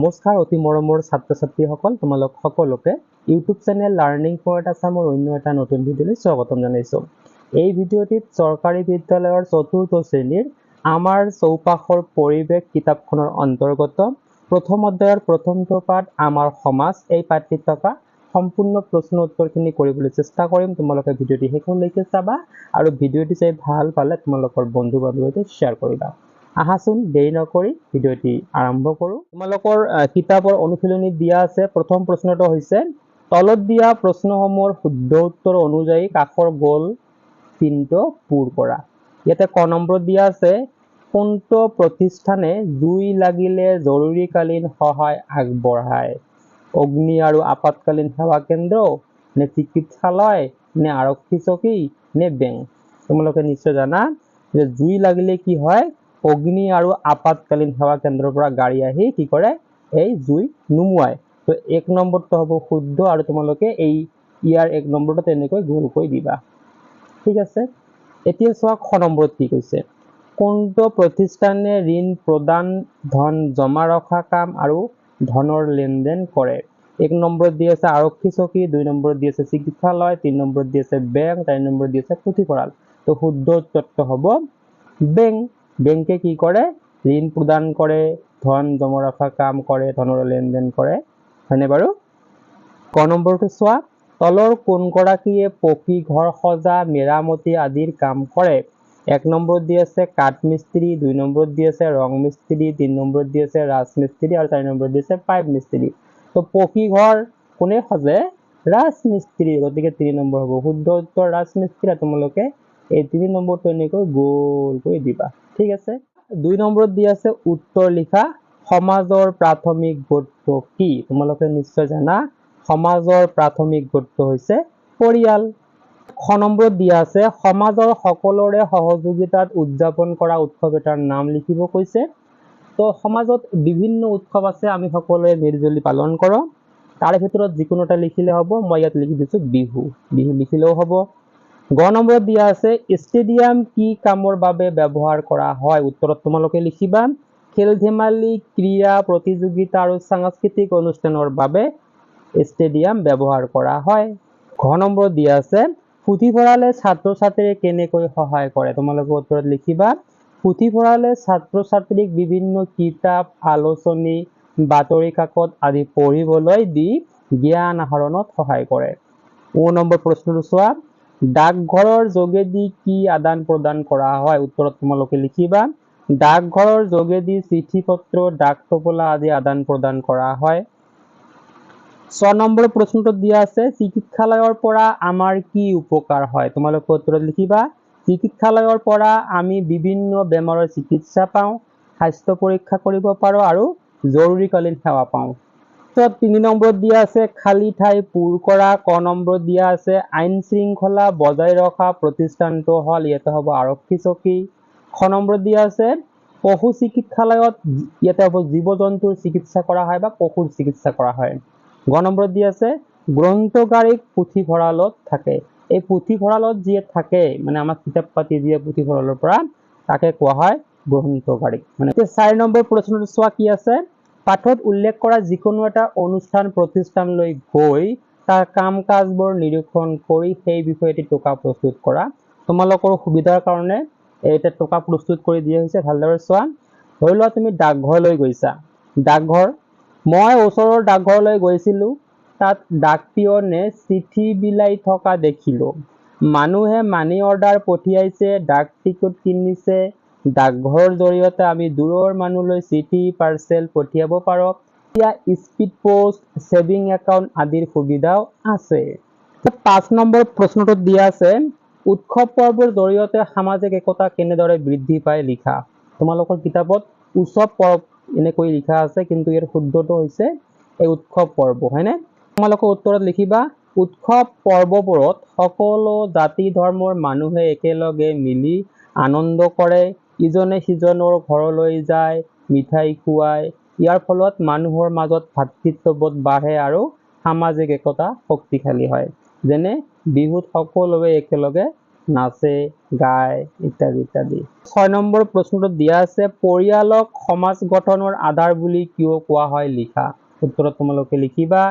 নমস্কাৰ অতি মৰমৰ ছাত্ৰ ছাত্ৰীসকল, তোমালোক সকলোকে ইউটিউব চেনেল লাৰ্ণিং পইণ্ট আছামৰ অন্য এটা নতুন ভিডিঅ'লৈ স্বাগতম জনাইছোঁ। এই ভিডিঅ'টিত চৰকাৰী বিদ্যালয়ৰ চতুৰ্থ শ্ৰেণীৰ আমাৰ চৌপাশৰ পৰিৱেশ কিতাপখনৰ অন্তৰ্গত প্ৰথম অধ্যায়ৰ প্ৰথমটো পাঠ আমাৰ সমাজ এই পাঠটিত থকা সম্পূৰ্ণ প্ৰশ্ন উত্তৰখিনি কৰিবলৈ চেষ্টা কৰিম। তোমালোকে ভিডিঅ'টি শেষলৈকে চাবা আৰু ভিডিঅ'টি চাই ভাল পালে তোমালোকৰ বন্ধু বান্ধৱীৰ সৈতে শ্বেয়াৰ কৰিবা। আহাচোন দেৰি নকৰি ভিডিঅ'টি আৰম্ভ কৰোঁ। তোমালোকৰ কিতাপৰ অনুশীলনী দিয়া আছে। প্ৰথম প্ৰশ্নটো হৈছে তলত দিয়া প্ৰশ্নসমূহৰ শুদ্ধ উত্তৰ অনুযায়ী কাষৰ গোল চিনটো পূৰ কৰা। ইয়াতে ক নম্বৰ দিয়া আছে কোনটো প্ৰতিষ্ঠানে জুই লাগিলে জৰুৰীকালীন সহায় আগবঢ়ায়? অগ্নি আৰু আপতকালীন সেৱা কেন্দ্ৰ, নে চিকিৎসালয়, নে আৰক্ষী চকী, নে বেংক? তোমালোকে নিশ্চয় জানা যে জুই লাগিলে কি হয়, অগ্নি আৰু আপতকালীন সেৱা কেন্দ্ৰৰ পৰা গাড়ী আহি কি কৰে, এই জুই নুমুৱায়। তো এক নম্বৰটো হ'ব শুদ্ধ আৰু তোমালোকে ইয়াৰ এক নম্বৰটো তেনেকৈ গোলকৈ দিবা। ঠিক আছে, এতিয়া চোৱা খ নম্বৰত কি কৈছে, কোনটো প্ৰতিষ্ঠানে ঋণ প্ৰদান, ধন জমা ৰখা কাম আৰু ধনৰ লেনদেন কৰে? এক নম্বৰত দি আছে আৰক্ষী চকী, দুই নম্বৰত দি আছে চিকিৎসালয়, তিনি নম্বৰত দি আছে বেংক, চাৰি নম্বৰত দি আছে পুথিভঁৰাল। তো শুদ্ধ উত্তৰটো হ'ব বেংক। বেংকে কি কৰে, ঋণ প্ৰদান কৰে, ধন জমা ৰখা কাম কৰে, ধনৰ লেনদেন কৰে, হয়নে বাৰু? ক নম্বৰটো চোৱা, তলৰ কোনগৰাকীয়ে পকী ঘৰ সজা, মেৰামতি আদিৰ কাম কৰে? এক নম্বৰত দি আছে কাঠ মিস্ত্ৰী, দুই নম্বৰত দি আছে ৰং মিস্ত্ৰী, তিনি নম্বৰত দি আছে ৰাজমিস্ত্ৰী আৰু চাৰি নম্বৰত দি আছে পাইপ মিস্ত্ৰী। তো পকী ঘৰ কোনে সজে? ৰাজমিস্ত্ৰী। গতিকে তিনি নম্বৰ হ'ব শুদ্ধ উত্তৰ ৰাজমিস্ত্ৰী। তোমালোকে এই তিনি নম্বৰটো এনেকৈ গোল কৰি দিবা। ঠিক আছে, দুই নম্বৰত দি আছে উত্তৰ লিখা সমাজৰ প্ৰাথমিক গোটটো কি? তোমালোকে নিশ্চয় জানা সমাজৰ প্ৰাথমিক গোটটো হৈছে পৰিয়াল। খ নম্বৰত দিয়া আছে সমাজৰ সকলোৰে সহযোগিতাত উদযাপন কৰা উৎসৱ এটাৰ নাম লিখিব কৈছে। তো সমাজত বিভিন্ন উৎসৱ আছে, আমি সকলোৱে মিলিজুলি পালন কৰোঁ। তাৰে ভিতৰত যিকোনো এটা লিখিলে হ'ব। মই ইয়াত লিখি দিছোঁ বিহু। বিহু লিখিলেও হ'ব। গ নম্বৰত দিয়া আছে ষ্টেডিয়াম কি কামৰ বাবে ব্যৱহাৰ কৰা হয়? উত্তৰত তোমালোকে লিখিবা খেল ধেমালি, ক্ৰীড়া প্ৰতিযোগিতা আৰু সাংস্কৃতিক অনুষ্ঠানৰ বাবে ষ্টেডিয়াম ব্যৱহাৰ কৰা হয়। ঘ নম্বৰত দিয়া আছে পুথিভঁৰালে ছাত্ৰ ছাত্ৰীক কেনেকৈ সহায় কৰে? তোমালোকে উত্তৰত লিখিবা পুথিভঁৰালে ছাত্ৰ ছাত্ৰীক বিভিন্ন কিতাপ, আলোচনী, বাতৰি কাকত আদি পঢ়িবলৈ দি জ্ঞান আহৰণত সহায় কৰে। ও নম্বৰ প্ৰশ্নটো চোৱা, ডাকঘৰৰ যোগেদি কি আদান প্ৰদান কৰা হয়? উত্তৰত তোমালোকে লিখিবা ডাকঘৰৰ যোগেদি চিঠি পত্ৰ, ডাক টোপোলা আদি আদান প্ৰদান কৰা হয়। 6 নম্বৰ প্ৰশ্নটো দিয়া আছে চিকিৎসালয়ৰ পৰা আমাৰ কি উপকাৰ হয়? তোমালোকে উত্তৰত লিখিবা চিকিৎসালয়ৰ পৰা আমি বিভিন্ন বেমাৰৰ চিকিৎসা পাওঁ, স্বাস্থ্য পৰীক্ষা কৰিব পাৰোঁ আৰু জৰুৰীকালীন সেৱা পাওঁ। তিনি নম্বৰত দিয়া আছে খালী ঠাই পূৰ কৰা। ক নম্বৰত দিয়া আছে আইন শৃংখলা বজাই ৰখা প্ৰতিষ্ঠানটো হ'ল, ইয়াতে হ'ব আৰক্ষী চকী। খ নম্বৰত দিয়া আছে পশু চিকিৎসালয়ত, ইয়াতে হ'ব জীৱ জন্তুৰ চিকিৎসা কৰা হয় বা পশুৰ চিকিৎসা কৰা হয়। গ নম্বৰত দি আছে গ্ৰন্থগাৰিক পুথিভঁৰালত থাকে। এই পুথিভঁৰালত যিয়ে থাকে, মানে আমাক কিতাপ পাতি দিয়ে পুথিভঁৰালৰ পৰা, তাকে কোৱা হয় গ্ৰন্থগাৰিক। মানে 4 নম্বৰ প্ৰশ্নটো চোৱা কি আছে, পাঠত উল্লেখ কৰা যিকোনো এটা অনুষ্ঠান প্ৰতিষ্ঠানলৈ গৈ তাৰ কাম কাজবোৰ নিৰীক্ষণ কৰি সেই বিষয়ে এটি টোকা প্ৰস্তুত কৰা। তোমালোকৰ সুবিধাৰ কাৰণে এটা টোকা প্ৰস্তুত কৰি দিয়া হৈছে, ভালদৰে চোৱা। ধৰি লোৱা তুমি ডাকঘৰলৈ গৈছা। ডাকঘৰ, মই ওচৰৰ ডাকঘৰলৈ গৈছিলো, তাত ডাক পিয়নে চিঠি বিলাই থকা দেখিলো। মানুহে মানি অৰ্ডাৰ পঠিয়াইছে, ডাক টিকট কিনিছে। ডাকঘৰৰ জৰিয়তে আমি দূৰৰ মানুহলৈ চিঠি, পাৰ্চেল পঠিয়াব পাৰোঁ। এতিয়া স্পীড পোষ্ট, ছেভিং একাউণ্ট আদিৰ সুবিধাও আছে। 5 নম্বৰ প্ৰশ্নটোত দিয়া আছে উৎসৱ পৰ্বৰ জৰিয়তে সামাজিক একতা কেনেদৰে বৃদ্ধি পায় লিখা। তোমালোকৰ কিতাপত উৎসৱ পৰ্ব এনেকৈ লিখা আছে, কিন্তু ইয়াৰ শুদ্ধটো হৈছে এই উৎসৱ পৰ্ব, হয়নে? তোমালোকৰ উত্তৰত লিখিবা উৎসৱ পৰ্ববোৰত সকলো জাতি ধৰ্মৰ মানুহে একেলগে মিলি আনন্দ কৰে, ইজনে সিজনৰ ঘৰলৈ যায়, মিঠাই খুৱায়। ইয়াৰ ফলত মানুহৰ মাজত ভাতৃত্ববোধ বাঢ়ে আৰু সামাজিক একতা শক্তিশালী হয়। যেনে বিহুত সকলোৱে একেলগে নাচে, গায় ইত্যাদি ইত্যাদি। 6 নম্বৰ প্ৰশ্নটো দিয়া আছে, পৰিয়ালক সমাজ গঠনৰ আধাৰ বুলি কিয় কোৱা হয় লিখা। উত্তৰত তোমালোকে লিখিবা,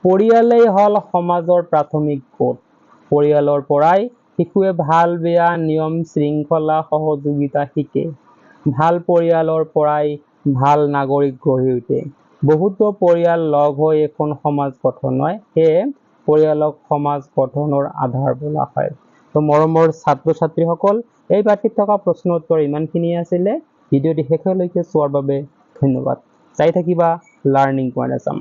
পৰিয়ালেই হল সমাজৰ প্ৰাথমিক গোট। পৰিয়ালৰ পৰাই শিশুৱে ভাল বেয়া নিয়ম শৃংখলা সহযোগিতা শিকে। ভাল পৰিয়ালৰ পৰাই ভাল নাগৰিক গঢ়ি উঠে। বহুতো পৰিয়াল লগ হৈ এখন সমাজ গঠন হয়, সেয়ে পৰিয়ালক সমাজ গঠনৰ আধাৰ বোলা হয়। তো মৰমৰ ছাত্ৰ ছাত্ৰীসকল, এই পাঠীত থকা প্ৰশ্ন উত্তৰ ইমানখিনিয়ে আছিলে। ভিডিঅ'টি শেষলৈকে চোৱাৰ বাবে ধন্যবাদ। চাই থাকিবা লাৰ্ণিং পইণ্ট আছাম।